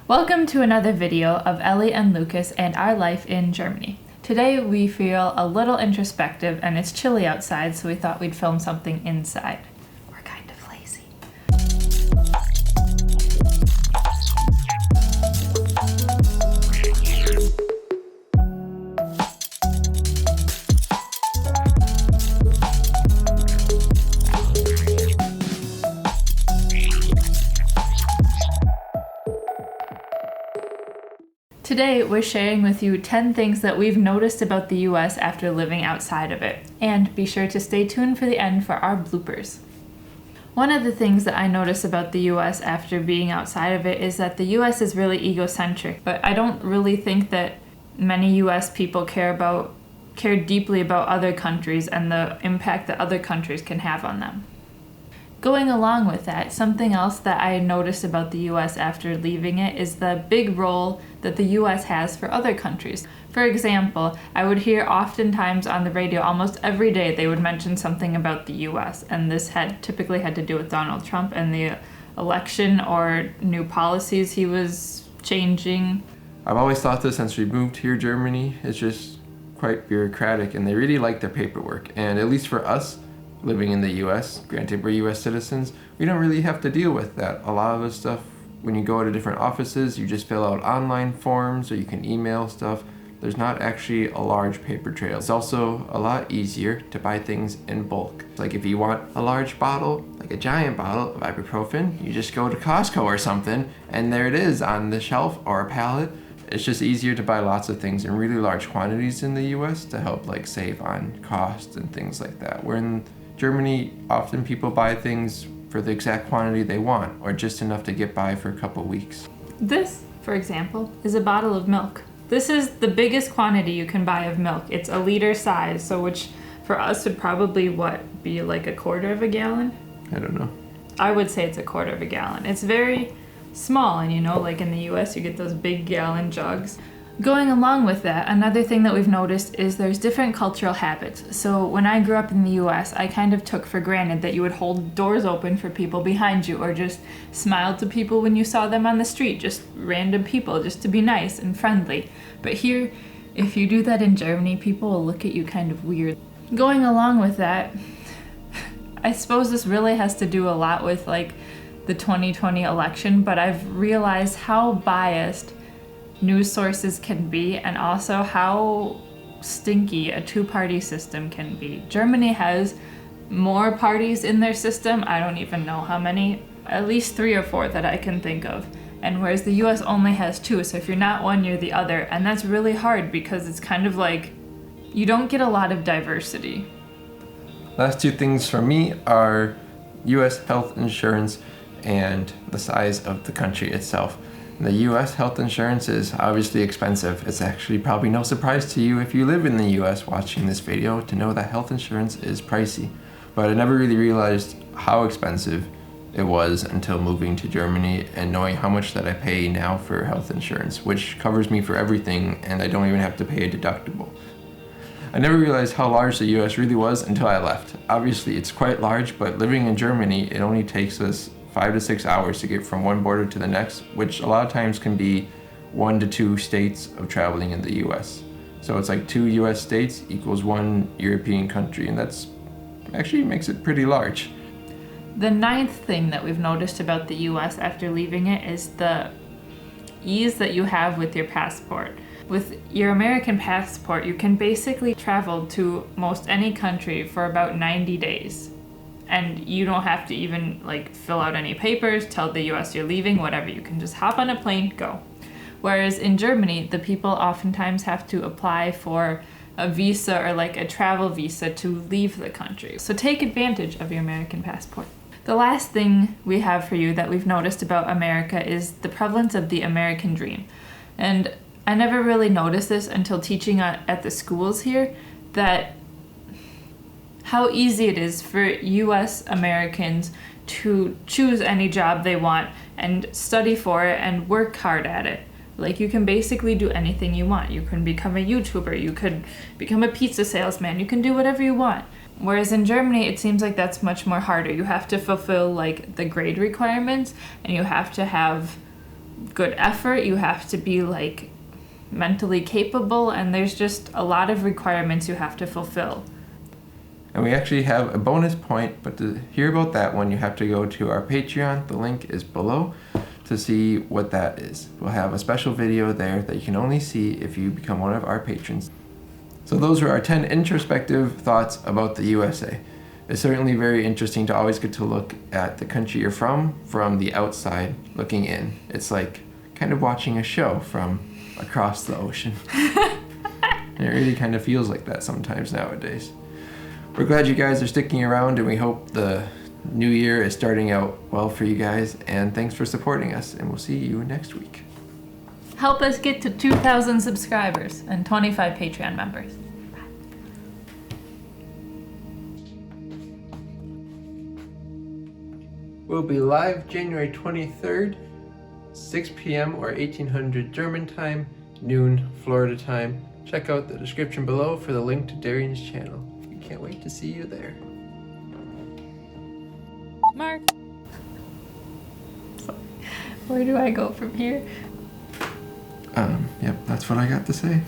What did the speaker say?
Welcome to another video of Ellie and Lucas and our life in Germany. Today we feel a little introspective and it's chilly outside, so we thought we'd film something inside. We're kind of lazy. Today, we're sharing with you 10 things that we've noticed about the US after living outside of it. And be sure to stay tuned for the end for our bloopers. One of the things that I noticed about the US after being outside of it is that the US is really egocentric, but I don't really think that many US people care deeply about other countries and the impact that other countries can have on them. Going along with that, something else that I noticed about the US after leaving it is the big role that the US has for other countries. For example, I would hear oftentimes on the radio almost every day they would mention something about the US, and this typically had to do with Donald Trump and the election or new policies he was changing. I've always thought this since we moved here, Germany. It's just quite bureaucratic and they really like their paperwork. And at least for us, living in the US, granted we're US citizens, we don't really have to deal with that. A lot of the stuff, when you go to different offices, you just fill out online forms or you can email stuff. There's not actually a large paper trail. It's also a lot easier to buy things in bulk. Like if you want a large bottle, like a giant bottle of ibuprofen, you just go to Costco or something and there it is on the shelf or a pallet. It's just easier to buy lots of things in really large quantities in the US to help save on costs and things like that. Where in Germany, often people buy things for the exact quantity they want, or just enough to get by for a couple weeks. This, for example, is a bottle of milk. This is the biggest quantity you can buy of milk. It's a liter size, so which for us would probably, be like a quarter of a gallon? I don't know. I would say it's a quarter of a gallon. It's very small, and in the US you get those big gallon jugs. Going along with that, another thing that we've noticed is there's different cultural habits. So when I grew up in the US, I kind of took for granted that you would hold doors open for people behind you or just smile to people when you saw them on the street, just random people, just to be nice and friendly. But here, if you do that in Germany, people will look at you kind of weird. Going along with that, I suppose this really has to do a lot with the 2020 election, but I've realized how biased news sources can be and also how stinky a two-party system can be. Germany has more parties in their system. I don't even know how many, at least 3 or 4 that I can think of. And whereas the US only has 2, so if you're not one, you're the other. And that's really hard because it's kind of you don't get a lot of diversity. Last 2 things for me are US health insurance and the size of the country itself. The US health insurance is obviously expensive. It's actually probably no surprise to you if you live in the US watching this video to know that health insurance is pricey. But I never really realized how expensive it was until moving to Germany and knowing how much that I pay now for health insurance, which covers me for everything and I don't even have to pay a deductible. I never realized how large the US really was until I left. Obviously it's quite large, but living in Germany, it only takes us 5 to 6 hours to get from one border to the next, which a lot of times can be 1 to 2 states of traveling in the US. So it's 2 US states equals 1 European country, and that's actually makes it pretty large. The 9th thing that we've noticed about the US after leaving it is the ease that you have with your passport. With your American passport, you can basically travel to most any country for about 90 days. And you don't have to even fill out any papers, tell the US you're leaving, whatever. You can just hop on a plane, go. Whereas in Germany, the people oftentimes have to apply for a visa or a travel visa to leave the country. So take advantage of your American passport. The last thing we have for you that we've noticed about America is the prevalence of the American dream. And I never really noticed this until teaching at the schools here, that how easy it is for US Americans to choose any job they want and study for it and work hard at it. You can basically do anything you want. You can become a YouTuber, you could become a pizza salesman, you can do whatever you want. Whereas in Germany, it seems like that's much more harder. You have to fulfill the grade requirements and you have to have good effort, you have to be like mentally capable, and there's just a lot of requirements you have to fulfill. And we actually have a bonus point, but to hear about that one, you have to go to our Patreon. The link is below to see what that is. We'll have a special video there that you can only see if you become one of our patrons. So those are our 10 introspective thoughts about the USA. It's certainly very interesting to always get to look at the country you're from the outside looking in. It's like kind of watching a show from across the ocean. And it really kind of feels like that sometimes nowadays. We're glad you guys are sticking around, and we hope the new year is starting out well for you guys. And thanks for supporting us, and we'll see you next week. Help us get to 2,000 subscribers and 25 Patreon members. We'll be live January 23rd, 6 p.m. or 1800 German time, noon Florida time. Check out the description below for the link to Darian's channel. We can't wait to see you there. Mark. Where do I go from here? Yep, that's what I got to say.